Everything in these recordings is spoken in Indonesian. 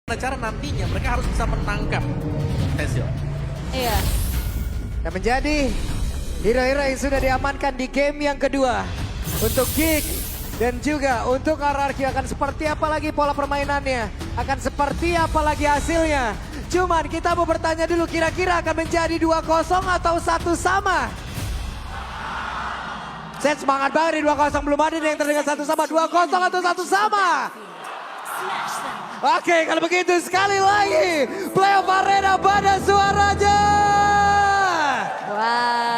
Gimana cara nantinya mereka harus bisa menangkap Ezreal. Iya. Dan menjadi hero-hero yang sudah diamankan di game yang kedua. Untuk Geek dan juga untuk RRQ akan seperti apa lagi pola permainannya. Akan seperti apa lagi hasilnya. Cuman kita mau bertanya dulu kira-kira akan menjadi 2-0 atau 1 sama. Set semangat banget di 2-0 belum ada yang terdengar 1 sama. 2-0 atau 1 sama. Oke, kalau begitu sekali lagi playoff arena pada suaranya. Wow.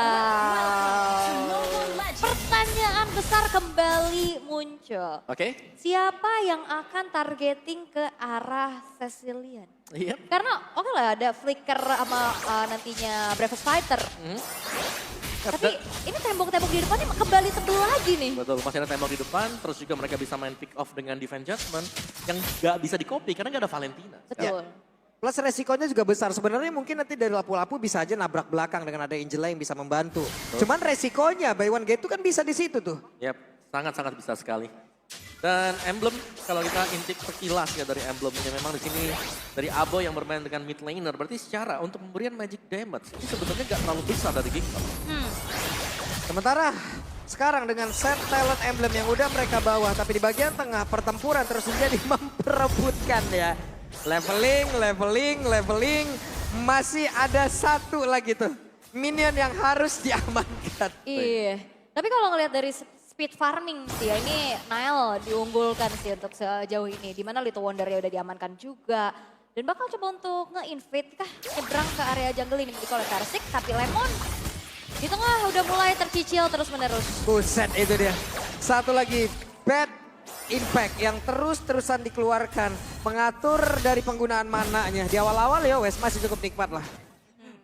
Pertanyaan besar kembali muncul. Oke? Siapa yang akan targeting ke arah Cecilian? Iya. Karena oke lah ada Flicker sama nantinya Bravest Fighter. Tapi ini tembok-tembok di depannya kembali tebel lagi nih. Betul, masih ada tembok di depan, terus juga mereka bisa main pick off dengan defense judgment yang gak bisa di-copy karena gak ada Valentina. Betul. Plus resikonya juga besar. Sebenarnya mungkin nanti dari lapu-lapu bisa aja nabrak belakang dengan ada Angela yang bisa membantu. Cuman resikonya buy one get two kan bisa di situ tuh. Yap, sangat-sangat bisa sekali. Dan emblem, kalau kita intip sekilas ya dari emblemnya, memang di sini dari Abo yang bermain dengan mid laner, berarti secara untuk pemberian magic damage ini sebenarnya gak terlalu besar dari Geekfam. Sementara sekarang dengan set talent emblem yang udah mereka bawa, tapi di bagian tengah pertempuran terus menjadi memperebutkan ya. Leveling, masih ada satu lagi tuh. Minion yang harus diamankan. Iya. Tapi kalau ngelihat dari speed farming sih ya, ini Nile diunggulkan sih untuk sejauh ini. Dimana Little Wonder ya udah diamankan juga. Dan bakal coba untuk nge-invade kah nyebrang ke area jungle ini oleh Persik. Tapi Lemon di tengah udah mulai tercicil terus menerus. Buset itu dia. Satu lagi bad impact yang terus-terusan dikeluarkan. Mengatur dari penggunaan mananya. Di awal-awal ya wes masih cukup nikmat lah.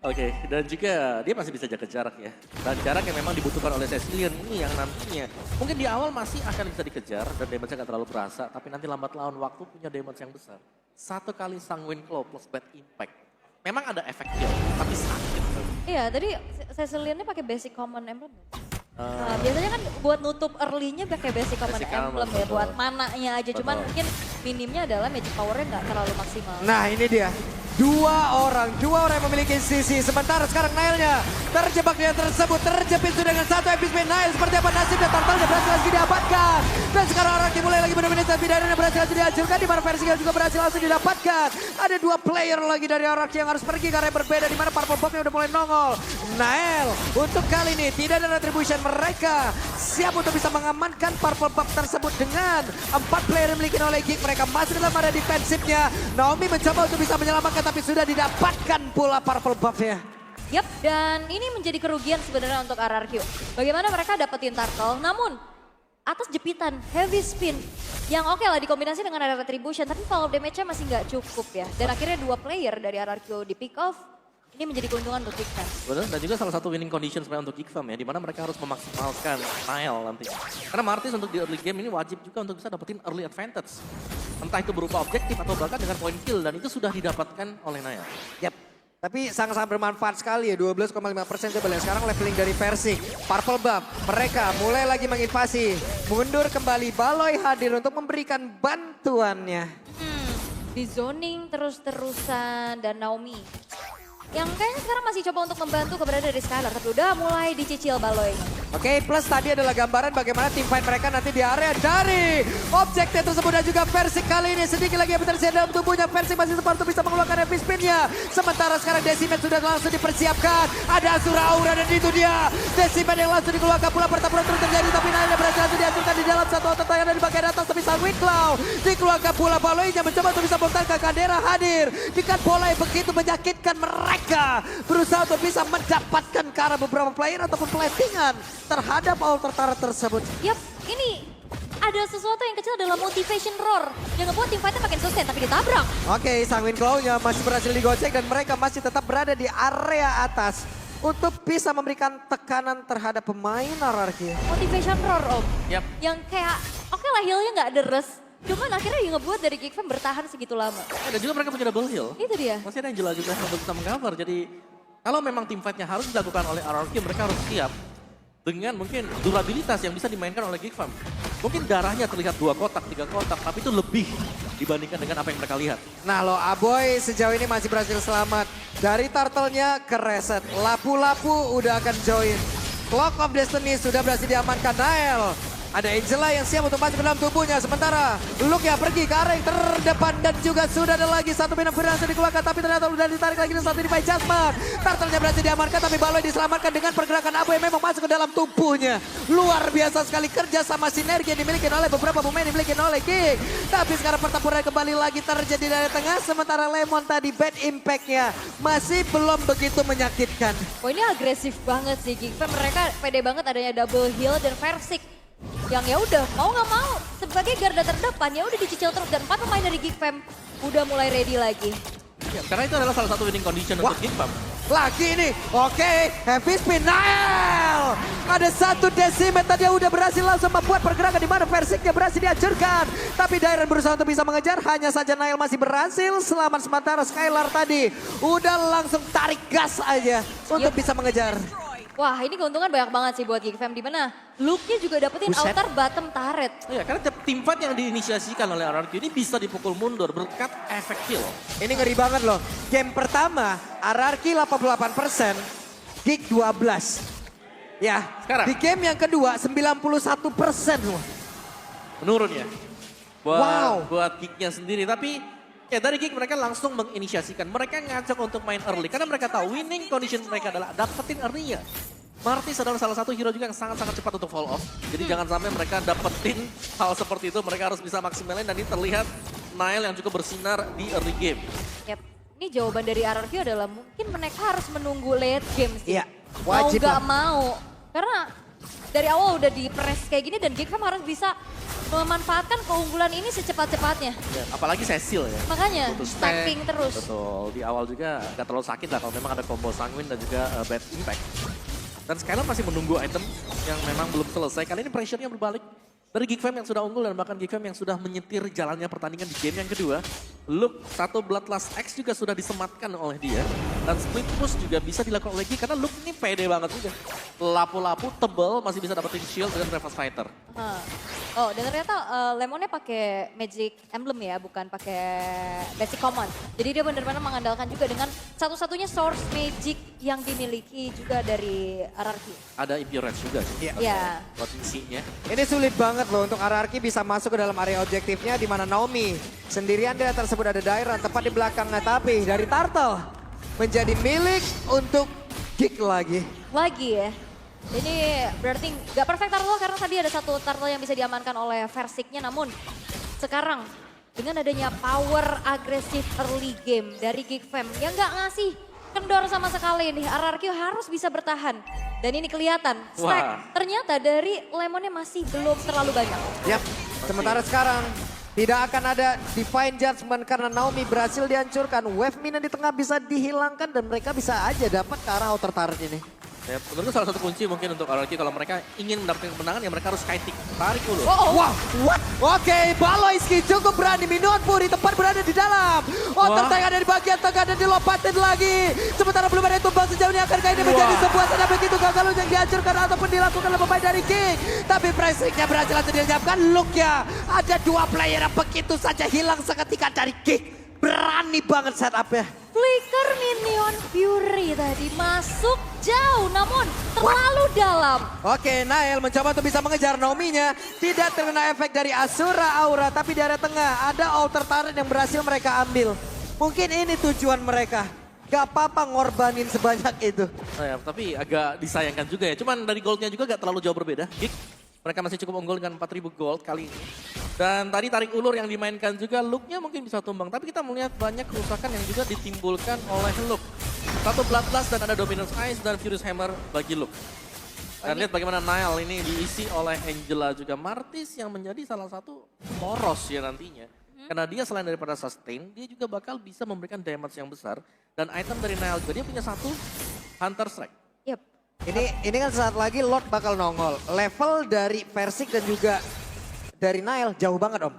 Oke, dan juga dia masih bisa jaga jarak ya. Dan jarak yang memang dibutuhkan oleh Cecilian ini yang nantinya mungkin di awal masih akan bisa dikejar dan damage-nya gak terlalu berasa. Tapi nanti lambat laun waktu punya damage yang besar. Satu kali Sanguine Claw plus bad impact. Memang ada efeknya, tapi sakit. Iya, tadi Cecilian ini pakai basic common emblem. Nah, biasanya kan buat nutup early-nya pakai basic common Basic emblem common, ya, buat mananya aja. Cuman Betul. mungkin minimnya adalah magic power-nya nggak terlalu maksimal. Nah ini dia. Dua orang yang memiliki sisi. Sementara sekarang Nile-nya terjebak dia tersebut. Terjepit sudah dengan satu epic spin. Nile seperti apa nasibnya. Turtle-nya berhasil lagi didapatkan. Dan sekarang orang mulai lagi mendominasi pidana yang berhasil langsung dihancurkan. Di mana Versigal juga berhasil langsung didapatkan. Ada dua player lagi dari orang yang harus pergi karena berbeda. Di mana Purple Buff-nya udah mulai nongol. Nile untuk kali ini tidak ada retribution. Mereka siap untuk bisa mengamankan Purple Buff tersebut dengan 4 player yang dimiliki oleh Geek. Mereka masih dalam area defensifnya. Naomi mencoba untuk bisa menyelamatkan tapi sudah didapatkan pula Purple Buff-nya. Yap, dan ini menjadi kerugian sebenarnya untuk RRQ. Bagaimana mereka dapetin Turtle, namun atas jepitan heavy spin yang oke lah dikombinasi dengan ada retribution, tapi follow damage-nya masih nggak cukup ya. Dan akhirnya dua player dari RRQ di pick off, ini menjadi keuntungan untuk Geekfam. Betul, dan juga salah satu winning condition sebenarnya untuk Geekfam ya, di mana mereka harus memaksimalkan Nile nanti. Karena Martis untuk di early game ini wajib juga untuk bisa dapetin early advantage. Entah itu berupa objektif atau bahkan dengan point kill, dan itu sudah didapatkan oleh Nile. Yap. Tapi sangat-sangat bermanfaat sekali ya, 12,5% coba lihat sekarang leveling dari Persik. Purple Buff, mereka mulai lagi menginvasi. Mundur kembali, Baloi hadir untuk memberikan bantuannya. Di zoning terus-terusan dan Naomi. Yang kayaknya sekarang masih coba untuk membantu keberadaan dari Skylar, tapi udah mulai dicicil Baloi. Oke, plus tadi adalah gambaran bagaimana tim fight mereka nanti di area dari objektif tersebut dan juga Persik kali ini sedikit lagi potensi dalam tubuhnya. Persik masih sempat untuk bisa mengeluarkan heavy spin-nya. Sementara sekarang Decimet sudah langsung dipersiapkan. Ada Asura Aura dan itu dia. Decimet yang langsung dikeluarkan pula pertempuran terus terjadi. Tapi Nile berhasil langsung dihancurkan di dalam satu otot yang ada di bagian atas. Tapi Sanguine Claw dikeluarkan pula. Baloi-nya mencoba untuk bisa membongkar Kadera hadir. Dengan bola yang begitu menyakitkan mereka. Berusaha untuk bisa mendapatkan ke arah beberapa player ataupun platingan terhadap altar turret tersebut. Yap, ini ada sesuatu yang kecil dalam motivation roar. Yang ngebuat tim fighter makin sustain tapi ditabrak. Oke, Sanguine Claw-nya masih berhasil digocek dan mereka masih tetap berada di area atas. Untuk bisa memberikan tekanan terhadap pemain RRQ. Motivation roar om. Yap. Yang kayak oke lah healnya nggak deres. Cuman akhirnya yang ngebuat dari Geekfam bertahan segitu lama. Dan juga mereka punya double heal. Itu dia. Masih ada Angela juga untuk bisa mengcover. Jadi kalau memang tim fight-nya harus dilakukan oleh RRQ, mereka harus siap dengan mungkin durabilitas yang bisa dimainkan oleh Geekfam. Mungkin darahnya terlihat 2 kotak, 3 kotak, tapi itu lebih dibandingkan dengan apa yang mereka lihat. Nah lo Aboy sejauh ini masih berhasil selamat. Dari turtle-nya ke reset. Lapu-lapu udah akan join. Clock of Destiny sudah berhasil diamankan Nael. Ada Angela yang siap untuk masuk ke dalam tubuhnya. Sementara Luke ya pergi ke arah yang terdepan. Dan juga sudah ada lagi satu bintang berhasil dikeluarkan. Tapi ternyata sudah ditarik lagi dan satu ini by Jasmine. Turtle-nya berhasil diamankan tapi Baloy diselamatkan dengan pergerakan Aboy yang memang masuk ke dalam tubuhnya. Luar biasa sekali kerja sama sinergi yang dimiliki oleh beberapa pemain dimiliki oleh King. Tapi sekarang pertempuran kembali lagi terjadi dari tengah. Sementara Lemon tadi bad impact-nya masih belum begitu menyakitkan. Wah ini agresif banget sih Geek Fam. Mereka pede banget adanya double heal dan Versik. Yang ya udah mau nggak mau sebagai garda terdepan ya udah dicicil terus dan 4 pemain dari Geek Fam udah mulai ready lagi. Ya, karena itu adalah salah satu winning condition untuk Geek Fam. Lagi ini, oke, heavy spin Nael. Ada satu decimet tadi yang udah berhasil langsung membuat pergerakan di mana Versiknya berhasil dihancurkan. Tapi Dairen berusaha untuk bisa mengejar, hanya saja Nael masih berhasil. Selamat sementara Skylar tadi udah langsung tarik gas aja untuk bisa mengejar. Wah ini keuntungan banyak banget sih buat Geek Fam di mana Luke-nya juga dapetin Buset. outer bottom turret. Oh ya, karena team fight yang diinisiasikan oleh RRQ ini bisa dipukul mundur berkat efek kill. Ini ngeri banget loh. Game pertama, RRQ 88%, Geek 12. Ya, Sekarang? di game yang kedua 91% loh. Menurun ya. Wow. Buat Geek-nya sendiri. Tapi ya dari Geek mereka langsung menginisiasikan. Mereka ngajak untuk main early. Karena mereka tahu winning condition mereka adalah dapetin early-nya. Martis adalah salah satu hero juga yang sangat-sangat cepat untuk fall off. Jadi jangan sampai mereka dapetin hal seperti itu. Mereka harus bisa maksimalin dan ini terlihat Nael yang cukup bersinar di early game. Yap. Ini jawaban dari RRQ adalah mungkin mereka harus menunggu late game sih. Iya, Mau wajib nggak lah. mau. Karena dari awal udah di press kayak gini dan Geek Fam harus bisa memanfaatkan keunggulan ini secepat-cepatnya. Ya, apalagi Cecil ya. Makanya Butuh stack. stacking terus. Betul, di awal juga gak terlalu sakit lah kalau memang ada combo sanguin dan juga bad impact. Dan Skylar masih menunggu item yang memang belum selesai. Kali ini pressure-nya berbalik dari Geek Fam yang sudah unggul dan bahkan Geek Fam yang sudah menyetir jalannya pertandingan di game yang kedua. Luke, satu Bloodlust X juga sudah disematkan oleh dia. Dan split push juga bisa dilakukan oleh Geek karena Luke ini pede banget juga. Lapu-lapu tebel masih bisa dapetin shield dengan Reverse Fighter. Oh dan ternyata Lemonnya pakai Magic Emblem ya, bukan pakai Basic Command. Jadi dia benar-benar mengandalkan juga dengan satu-satunya source Magic yang dimiliki juga dari RRQ. Ada Impurance juga sih. Iya. Potensinya. Ini sulit banget loh untuk RRQ bisa masuk ke dalam area objektifnya di mana Naomi sendirian di tersebut ada Dairen tepat di belakangnya tapi dari Turtle menjadi milik untuk Geek lagi. Lagi ya. Ini berarti nggak perfect turtle karena tadi ada satu turtle yang bisa diamankan oleh Versiknya. Namun sekarang dengan adanya power agresif early game dari Geek Fam yang nggak ngasih kendor sama sekali nih. RRQ harus bisa bertahan. Dan ini kelihatan stack Wah. ternyata dari Lemonnya masih belum terlalu banyak. Yap, sementara sekarang tidak akan ada Divine Judgment karena Naomi berhasil dihancurkan. Wave minion di tengah bisa dihilangkan dan mereka bisa aja dapat ke arah outer turret ini. Ya, menurutku salah satu kunci mungkin untuk RRQ kalau mereka ingin mendapatkan kemenangan ya mereka harus kiting. Tarik dulu. Wow, what? Oke, Baloyski cukup berani. Minion Puri tepat berada di dalam. Outer Wah. tank ada di bagian tengah dan dilompatin lagi. Sementara belum ada tumbang sejauh ini akankah ini menjadi sebuah tanda begitu gagal yang dihancurkan ataupun dilakukan oleh pemain dari King. Tapi pressingnya berhasil langsung dilenyapkan. Look-nya ada dua player yang begitu saja hilang seketika dari King. Berani banget setupnya. Flicker Minion Fury tadi masuk jauh namun terlalu dalam. Oke, Nael mencoba untuk bisa mengejar Naomi-nya. Tidak terkena efek dari Asura Aura, tapi di area tengah ada outer turret yang berhasil mereka ambil. Mungkin ini tujuan mereka. Gak apa-apa ngorbanin sebanyak itu. Nah, ya, tapi agak disayangkan juga ya. Cuman dari goldnya juga gak terlalu jauh berbeda. Geek, mereka masih cukup unggul dengan 4.000 gold kali ini. Dan tadi tarik ulur yang dimainkan juga, Luke-nya mungkin bisa tumbang. Tapi kita melihat banyak kerusakan yang juga ditimbulkan oleh Luke. Satu Bloodlust dan ada Dominance Ice dan Furious Hammer bagi Luke. Dan lihat bagaimana Nile ini diisi oleh Angela juga. Martis yang menjadi salah satu poros ya nantinya. Karena dia selain daripada sustain, dia juga bakal bisa memberikan damage yang besar. Dan item dari Nile juga, dia punya satu Hunter Strike. Yep. Ini kan saat lagi Lord bakal nongol. Level dari Versik dan juga dari Nile jauh banget om.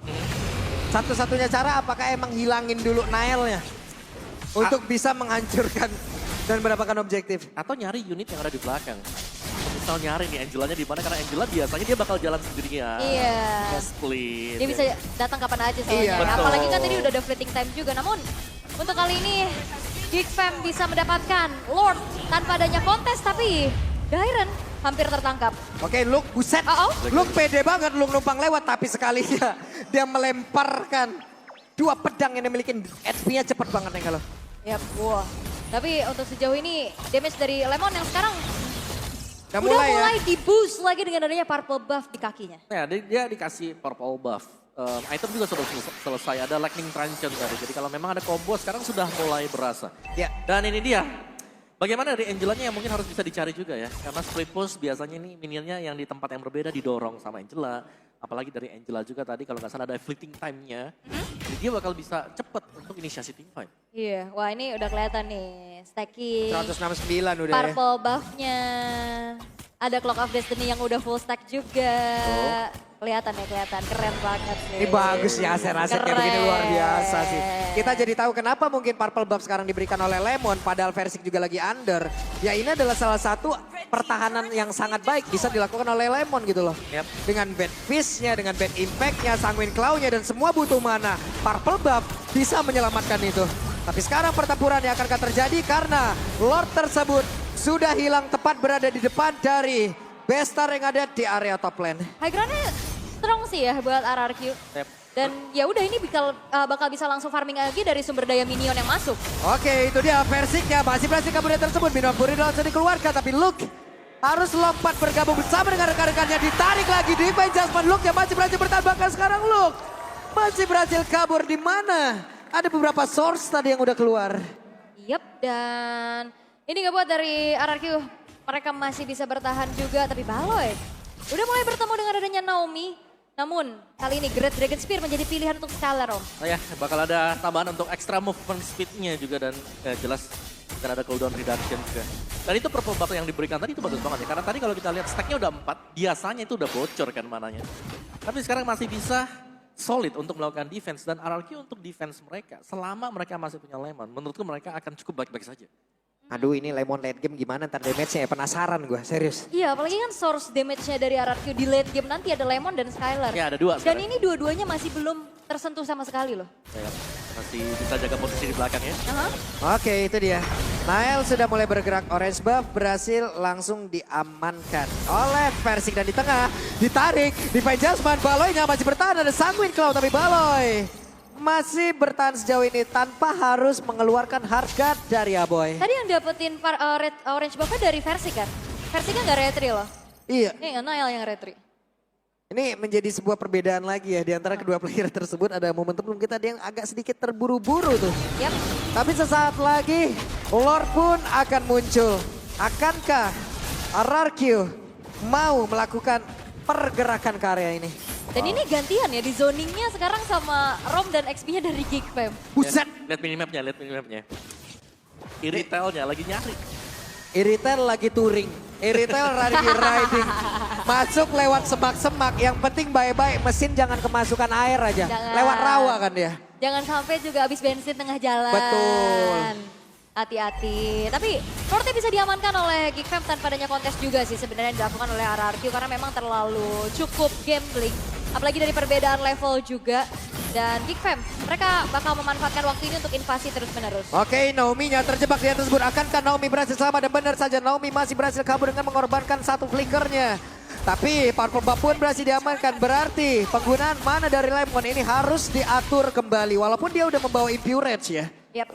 Satu-satunya cara apakah emang hilangin dulu Nile-nya. Untuk bisa menghancurkan dan mendapatkan objektif. Atau nyari unit yang ada di belakang. bakal nyari nih Angelanya di mana karena Angela biasanya dia bakal jalan sendirian. Iya. Split. Dia bisa datang kapan aja soalnya. Iya. Betul. Apalagi kan tadi udah ada fleeting time juga. Namun untuk kali ini Geek Fam bisa mendapatkan Lord tanpa adanya kontes. Tapi Dairen hampir tertangkap. Oke, Luke, buset. Luke pede banget, Luke numpang lewat. Tapi sekalinya dia melemparkan 2 pedang yang dimiliki. HP-nya cepet banget nih kalau. Yap, wah. Tapi untuk sejauh ini damage dari Lemon yang sekarang Udah udah mulai mulai ya. di-boost lagi dengan adanya purple buff di kakinya. Ya, dia dikasih purple buff. Item juga sudah selesai, ada lightning truncheon tadi. Jadi kalau memang ada combo sekarang sudah mulai berasa. Ya. Dan ini dia. Bagaimana dari Angelanya yang mungkin harus bisa dicari juga ya. Karena split push biasanya ini minionnya yang di tempat yang berbeda didorong sama Angela. Apalagi dari Angela juga tadi kalau nggak salah ada fleeting time-nya. Jadi dia bakal bisa cepet untuk inisiasi team fight. Iya, wah ini udah kelihatan nih. Stacking, 169 udah ya. purple buff-nya. Ada Clock of Destiny yang udah full stack juga. Kelihatan ya, kelihatan. Keren banget sih. Ini bagus ya aset-asetnya begini luar biasa sih. Kita jadi tahu kenapa mungkin purple buff sekarang diberikan oleh Lemon padahal Versik juga lagi under. Ya ini adalah salah satu pertahanan yang sangat baik bisa dilakukan oleh Lemon gitu loh. Yep. Dengan bad fish-nya, dengan bad impact-nya, sanguine claw-nya dan semua butuh mana. Purple buff bisa menyelamatkan itu. Tapi sekarang pertempuran yang akan terjadi karena Lord tersebut sudah hilang tepat berada di depan dari Bestar yang ada di area top lane. High ground-nya strong sih ya buat RRQ. Yep. Dan ya udah ini bakal bisa langsung farming lagi dari sumber daya minion yang masuk. Oke, itu dia Versiknya. Masih berhasil kabur dari tersebut. Minion Fury langsung dikeluarkan. Tapi Luke harus lompat bergabung bersama dengan rekan-rekannya. Ditarik lagi di Adjustment. Luke yang masih berhasil bertahan. Bahkan sekarang Luke masih berhasil kabur di mana? Ada beberapa source tadi yang udah keluar. Yep, dan ini gak buat dari RRQ. Mereka masih bisa bertahan juga, tapi Baloy udah mulai bertemu dengan adanya Naomi. Namun kali ini Great Dragon Spear menjadi pilihan untuk Skylar, Om. Oh ya, bakal ada tambahan untuk extra movement speed-nya juga dan jelas akan ada cooldown reduction juga. Dan itu purple buff yang diberikan tadi itu bagus banget ya. Karena tadi kalau kita lihat stack-nya udah 4, biasanya itu udah bocor kan mananya. Tapi sekarang masih bisa solid untuk melakukan defense dan RRQ untuk defense mereka. Selama mereka masih punya Lemon, menurutku mereka akan cukup baik-baik saja. Aduh ini Lemon late game gimana ntar damage-nya ya, penasaran gue, serius. Iya, apalagi kan source damage-nya dari RRQ di late game nanti ada Lemon dan Skylar. Ya ada 2 Dan sekarang. ini dua-duanya masih belum tersentuh sama sekali loh. Ya, masih bisa jaga posisi di belakang ya. Oke itu dia. Nael sudah mulai bergerak, orange buff berhasil langsung diamankan oleh Versik. Dan di tengah ditarik, Divine Judgment, Baloy-nya masih bertahan, ada Sanguine Claw tapi Baloy masih bertahan sejauh ini tanpa harus mengeluarkan hard guard dari Aboy. Tadi yang dapetin orange buff-nya dari Versi kan? Versi kan gak retri loh. Iya, Ini Nael yang retri. ini menjadi sebuah perbedaan lagi ya di antara kedua player tersebut. Ada momentum kita ada yang agak sedikit terburu-buru tuh. Yap. Tapi sesaat lagi Lord pun akan muncul. Akankah RRQ mau melakukan pergerakan ke area ini? Dan ini gantian ya di zoningnya sekarang sama Rom dan XP-nya dari Geek Fam. Buset! Lihat minimapnya, lihat minimapnya. Iritelnya lagi nyari. Iritel lagi touring. Iritel lagi riding. Masuk lewat semak-semak. Yang penting baik-baik mesin jangan kemasukan air aja. Jangan. Lewat rawa kan dia. Jangan sampai juga habis bensin tengah jalan. Betul. Hati-hati. Tapi Lordnya bisa diamankan oleh Geek Fam tanpa adanya kontes juga sih sebenarnya yang dilakukan oleh RRQ. Karena memang terlalu cukup gambling. Apalagi dari perbedaan level juga. Dan Geek Fam, mereka bakal memanfaatkan waktu ini untuk invasi terus-menerus. Oke, Naomi-nya terjebak di atas tersebut. Akankah Naomi berhasil selamat? Dan benar saja Naomi masih berhasil kabur dengan mengorbankan satu flickernya. Tapi Purple Buff pun berhasil diamankan. Berarti penggunaan mana dari Lemon ini harus diatur kembali. Walaupun dia udah membawa Impurage ya. Yap.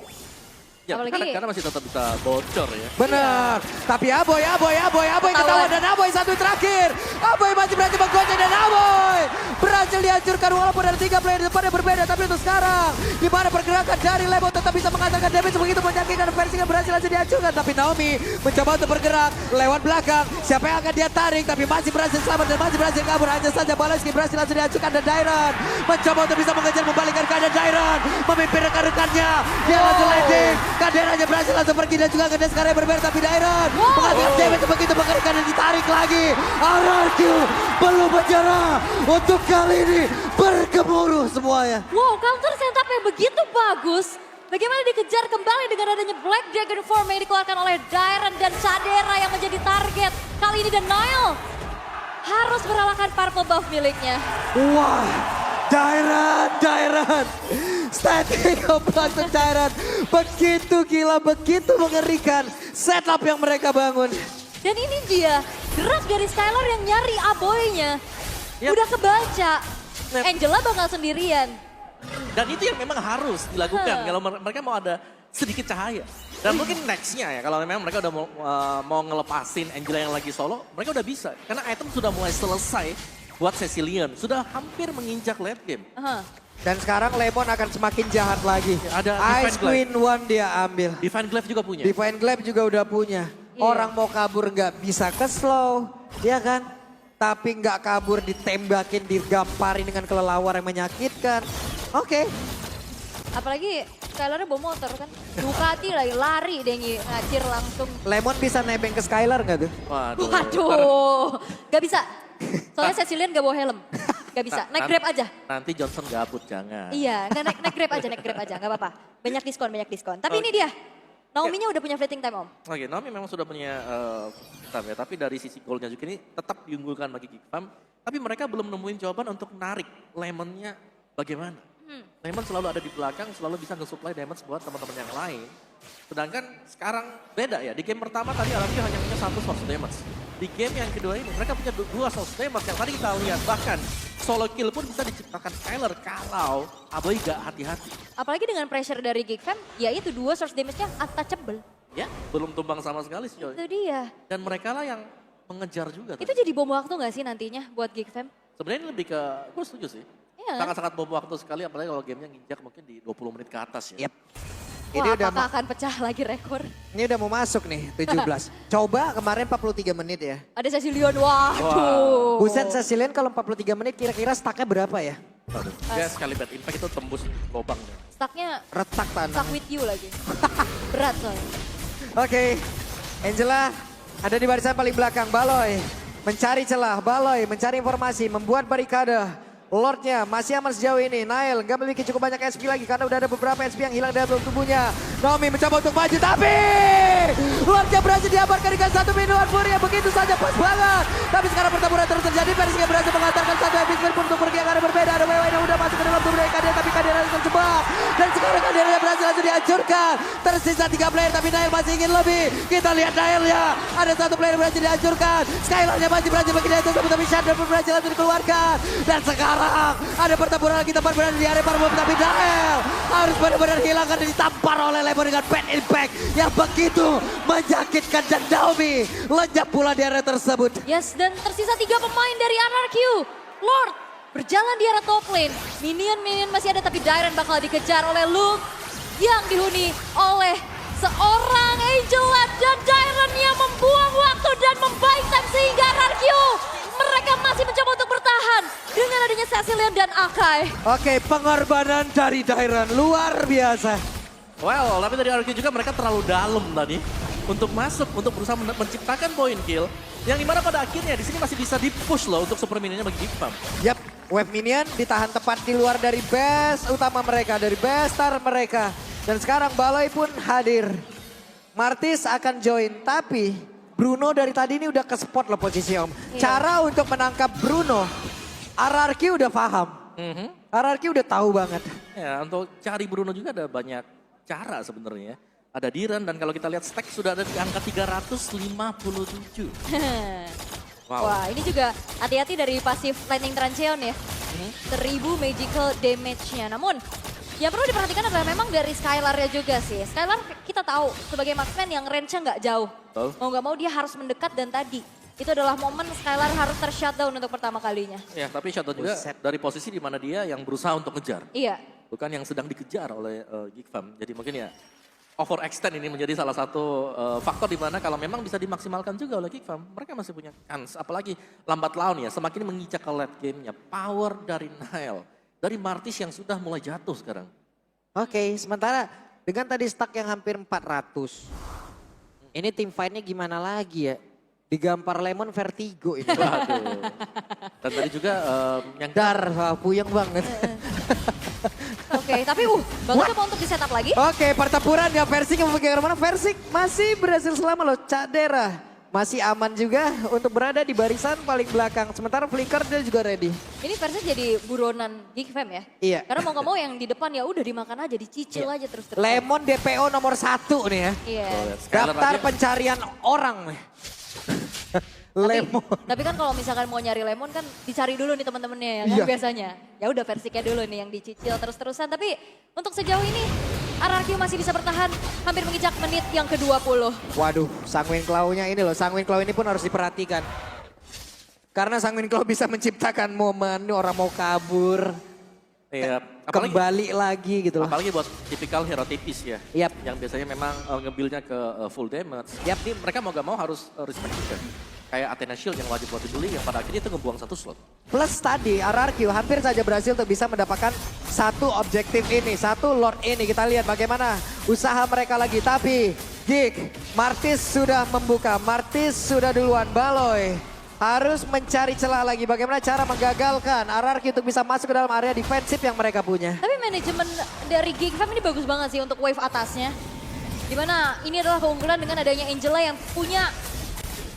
Ya, Apalagi- karena masih tetap bisa bocor ya. Benar. Tapi Aboy ketahuan. Dan Aboy satu terakhir. Aboy masih berhasil menggoncang dan Aboy berhasil dihancurkan walaupun ada 3 player di depannya berbeda. Tapi untuk sekarang, di mana pergerakan dari Lemon tetap bisa mengatakan damage begitu menyakitkan. Versi yang berhasil langsung dihancurkan. Tapi Naomi mencoba untuk bergerak lewat belakang. Siapa yang akan dia tarik tapi masih berhasil selamat dan masih berhasil kabur. Hanya saja Baloski berhasil langsung dihancurkan dan Dairon mencoba untuk bisa mengejar membalikkan keadaan Dairon. Memimpin rekan-rekannya. Dia langsung landing. Kaderanya berhasil langsung pergi dan juga ke sekarang berbeda. Tapi Dairon menghasilkan damage begitu mengerikan dan ditarik lagi. RRQ belum menyerah. Untuk kali ini bergemuruh semuanya. Wow, counter setup yang begitu bagus. Bagaimana dikejar kembali dengan adanya Black Dragon Form yang dikeluarkan oleh Dairon dan Sadera yang menjadi target. Kali ini The Nile harus merelakan purple buff miliknya. Wah, Dairon. Static of untuk Dairon. Begitu gila, begitu mengerikan setup yang mereka bangun. Dan ini dia, gerak dari Skylar yang nyari aboynya. Yap. Udah kebaca. Yap. Angela bakal sendirian. Dan itu yang memang harus dilakukan kalau mereka mau ada sedikit cahaya. Dan mungkin nextnya ya, kalau memang mereka udah mau ngelepasin Angela yang lagi solo, mereka udah bisa. Karena item sudah mulai selesai buat Cecilion. Sudah hampir menginjak late game. Dan sekarang Lemon akan semakin jahat lagi. Ya, ada Ice Divine Queen One dia ambil. Divine Glaive juga punya. Divine Glaive juga udah punya. Iya. Orang mau kabur nggak bisa ke slow, ya kan? Tapi nggak kabur ditembakin, digamparin dengan kelelawar yang menyakitkan. Oke. Apalagi Skylarnya bawa motor kan. Ducati lagi lari deh ngacir langsung. Lemon bisa nebeng ke Skylar nggak tuh? Waduh, gak bisa. Soalnya Cecilion gak bawa helm. Gak bisa, naik Grab aja. Nanti Johnson gabut, jangan. Iya, nggak naik Grab aja, gak apa-apa. Banyak diskon. Tapi ini dia, Naomi-nya udah punya fleeting time, Om. Oke, Naomi memang sudah punya time ya, tapi dari sisi goalnya juga ini tetap diunggulkan bagi Geekfam. Tapi mereka belum nemuin jawaban untuk narik Lemonnya bagaimana. Lemon selalu ada di belakang, selalu bisa nge-supply damage buat teman-teman yang lain. Sedangkan sekarang beda ya, di game pertama tadi Alamki hanya punya satu source damage. Di game yang kedua ini mereka punya dua source damage yang tadi kita lihat. Bahkan solo kill pun bisa diciptakan Skylar kalau Aboy gak hati-hati. Apalagi dengan pressure dari Geekfam, ya itu dua source damage-nya untouchable. Ya, belum tumbang sama sekali sih. Itu dia. Dan mereka lah yang mengejar juga. Itu jadi bom waktu gak sih nantinya buat Geekfam? Sebenarnya ini lebih ke, gue setuju sih. Iya. Sangat-sangat bom waktu sekali, apalagi kalau gamenya nginjak mungkin di 20 menit ke atas ya. Yep. Wah, apakah akan pecah lagi rekor? Ini udah mau masuk nih, 17. Coba kemarin 43 menit ya. Ada Cecilion, waduh. Buset Cecilion kalau 43 menit kira-kira stucknya berapa ya? Aduh, dia sekali bad impact itu tembus lubangnya. Stucknya Retak tanah. stuck with you lagi. Berat soalnya. Oke, Angela ada di barisan paling belakang. Baloy mencari celah, Baloy mencari informasi, membuat barikade. Lordnya masih aman sejauh ini. Nail nggak memiliki cukup banyak SP lagi karena udah ada beberapa SP yang hilang dari dalam tubuhnya. Naomi mencoba untuk maju tapi Lordnya berhasil diamankan dengan satu minuman fury yang begitu saja pas banget. Tapi sekarang pertempuran terus terjadi. Persiga berhasil mengantarkan satu epic spin pun untuk pergi yang ada berbeda. Ada WW yang udah masuk ke dalam tubuh dari Kadena tapi Kadena terjebak. Dan sekarang Kadena berhasil langsung dihancurkan. Tersisa 3 player tapi Nail masih ingin lebih. Kita lihat Nailnya. Ada satu player yang berhasil dihancurkan. Skylarnya masih berhasil bagi dia tersebut tapi Shadow pun berhasil langsung dikeluarkan. Dan sekarang ada pertempuran lagi tempat berada di area Parmum tapi Nael harus benar-benar hilangkan dan ditampar oleh Lemon dengan bad impact yang begitu menyakitkan dan Naomi lenyap pula di area tersebut. Yes, dan tersisa 3 pemain dari RRQ. Lord berjalan di area top lane. Minion masih ada tapi Dairon bakal dikejar oleh Luke yang dihuni oleh seorang Angela dan Dairon yang membuang waktu dan membaik time sehingga RRQ mereka masih mencoba untuk bertahan dengan adanya Cecilion dan Akai. Oke, pengorbanan dari Dairon luar biasa. Well, tapi dari RQ juga mereka terlalu dalam tadi untuk masuk, untuk berusaha menciptakan point kill. Yang dimana pada akhirnya di sini masih bisa di-push loh untuk super minionnya bagi Geekfam. Yap, wave minion ditahan tepat di luar dari base utama mereka, dari base star mereka. Dan sekarang Baloy pun hadir. Martis akan join, tapi Bruno dari tadi ini udah ke spot loh posisi Om. Iya. Cara untuk menangkap Bruno, RRQ udah paham. RRQ udah tahu banget. Ya, untuk cari Bruno juga ada banyak cara sebenarnya. Ada Diren dan kalau kita lihat stack sudah ada di angka 357. Wow. Wah, ini juga hati-hati dari pasif Lightning Trancheon ya. 1000 magical damage-nya. Namun, yang perlu diperhatikan adalah memang dari Skylar-nya juga sih. Skylar kita tahu sebagai marksman yang range-nya nggak jauh. Betul. Mau nggak mau dia harus mendekat dan tadi. Itu adalah momen Skylar harus ter-shutdown untuk pertama kalinya. Ya, tapi Shadow juga dari posisi di mana dia yang berusaha untuk ngejar. Iya. Bukan yang sedang dikejar oleh Geekfam. Jadi mungkin ya overextend ini menjadi salah satu faktor di mana kalau memang bisa dimaksimalkan juga oleh Geekfam, mereka masih punya kans. Apalagi lambat laun ya, semakin menginjak ke late game-nya. Power dari Nile, dari Martis yang sudah mulai jatuh sekarang. Oke, sementara dengan tadi stack yang hampir 400. Ini tim fight-nya gimana lagi ya? Digampar Lemon vertigo ini. Waduh. Dan tadi juga yang Dar, wah, puyeng banget. Oke, Oke, tapi Bakal coba untuk di setup lagi. Oke, pertempuran ya Versik yang memiliki mana. Versik masih berhasil selamat loh. Cak Dera masih aman juga untuk berada di barisan paling belakang. Sementara Flicker dia juga ready. Ini Versus jadi buronan Geek Fam ya? Iya. Karena mau gak mau yang di depan ya udah dimakan aja, dicicil aja terus-terus. Lemon DPO nomor 1 nih ya. Iya. Daftar pencarian orang. Lemon. Tapi kan kalau misalkan mau nyari lemon kan dicari dulu nih teman-temannya ya kan Iya. biasanya. Ya udah Versiknya dulu nih yang dicicil terus-terusan. Tapi untuk sejauh ini RRQ masih bisa bertahan hampir menginjak menit yang ke-20. Waduh, Sanguine Claw-nya ini loh. Sanguine Claw ini pun harus diperhatikan. Karena Sanguine Claw bisa menciptakan momen orang mau kabur. Iya, apalagi Kembali lagi gitu loh. apalagi buat tipikal hero tipis ya. Yap. Yang biasanya memang nge-build-nya ke full damage. Yap. Ini mereka mau gak mau harus respect juga. Kayak Athena Shield yang wajib buat dibeli yang pada akhirnya itu ngebuang 1 slot. Plus tadi RRQ hampir saja berhasil untuk bisa mendapatkan satu objektif ini, satu Lord ini. Kita lihat bagaimana usaha mereka lagi. Tapi Geek, Martis sudah membuka, Martis sudah duluan. Baloy harus mencari celah lagi bagaimana cara menggagalkan RRQ untuk bisa masuk ke dalam area defensif yang mereka punya. Tapi manajemen dari Geek Fam ini bagus banget sih untuk wave atasnya. Dimana ini adalah keunggulan dengan adanya Angela yang punya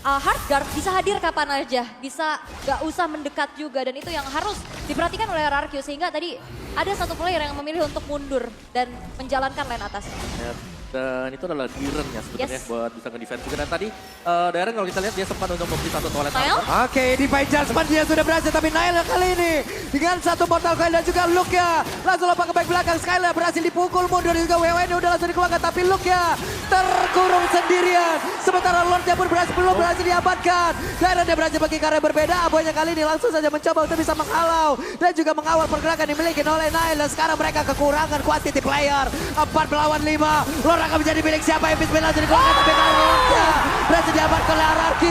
hard guard bisa hadir kapan aja, bisa gak usah mendekat juga dan itu yang harus diperhatikan oleh RRQ sehingga tadi ada satu player yang memilih untuk mundur dan menjalankan lane atas. Ya, dan itu adalah Diren ya sebenarnya Yes. buat bisa nge-defense juga. Dan tadi Darren kalau kita lihat dia sempat untuk membeli 1 toilet Nile? armor. Oke, Divine Judgment dia sudah berhasil tapi Nile kali ini dengan 1 Mortal Coil dan juga Luke-nya langsung lompat ke back belakang. Skylar berhasil dipukul mundur juga WWN udah langsung dikeluarkan tapi Luke-nya terkurung sendirian. Sementara Lord-nya pun belum berhasil diamankan. Darren dia berhasil bagi karya berbeda. Aboynya kali ini langsung saja mencoba untuk bisa menghalau dan juga mengawal pergerakan dimiliki oleh Nile. Dan sekarang mereka kekurangan quantity player. 4 melawan 5. Lord akan menjadi milik siapa? Epic Spin langsung dikeluarkan tapi kali Lord-nya berhasil diamankan oleh RRQ.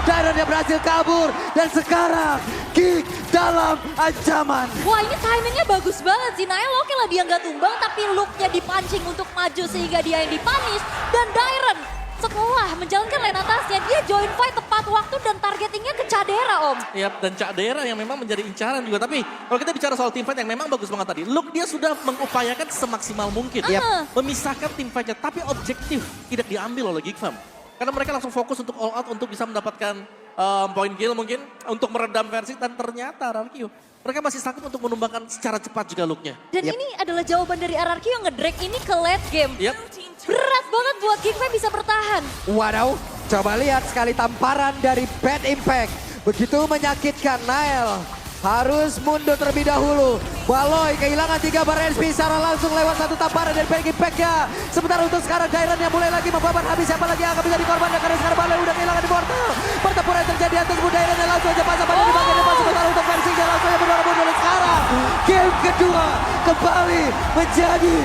Darren dia berhasil kabur dan sekarang Geek dalam ancaman. Wah ini timingnya bagus banget sih. Nile oke lah dia nggak tumbang tapi look-nya dipancing untuk maju sehingga dia yang dipunish. Dan Darren setelah menjalankan lane atasnya dia join fight tepat waktu dan targetingnya ke Cadera Om. Iya, dan Cak Dera yang memang menjadi incaran juga. Tapi kalau kita bicara soal teamfight yang memang bagus banget tadi. Luke dia sudah mengupayakan semaksimal mungkin. Memisahkan teamfightnya, tapi objektif tidak diambil oleh Geek Fam. Karena mereka langsung fokus untuk all out untuk bisa mendapatkan point kill mungkin. Untuk meredam versi dan ternyata RRQ. Mereka masih sanggup untuk menumbangkan secara cepat juga Luke-nya. Dan ini adalah jawaban dari RRQ yang nge-drag ini ke late game. Yap. Berat banget buat Geek Fam bisa bertahan. Wadaw, coba lihat sekali tamparan dari Bad Impact. Begitu menyakitkan Nile. Harus mundur terlebih dahulu. Baloy kehilangan 3 bar HP secara langsung lewat 1 tamparan dari Bad Impact-nya. Sementara untuk sekarang Dairon yang mulai lagi membabat habis siapa lagi yang akan bisa dikorbankan karena sekarang Baloy udah kehilangan di portal. Pertempuran yang terjadi atas Dairon yang langsung aja pasang pada di bagian depan sementara untuk versi dia langsung aja berdua mundur dan sekarang game kedua kembali menjadi